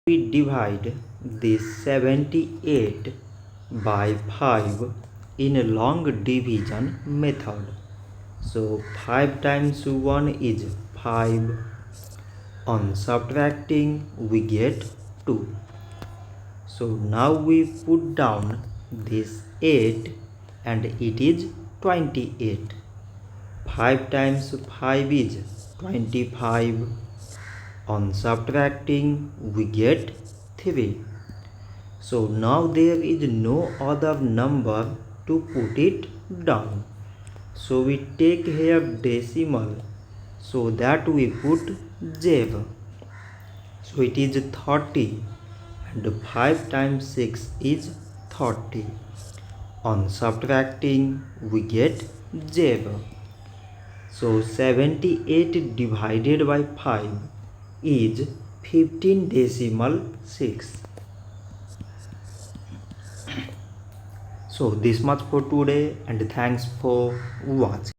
we divide this 78 by 5 in a long division method. So 5 times 1 is 5. On subtracting we get 2. So now we put down this 8 and it is 28. 5 times 5 is 25. On subtracting we get 3. So now there is no other number to put it down. So we take here decimal so that we put 0. So it is 30 and 5 times 6 is 30. On subtracting we get 0. So 78 divided by 5 is 15.6. So this much for today and thanks for watching.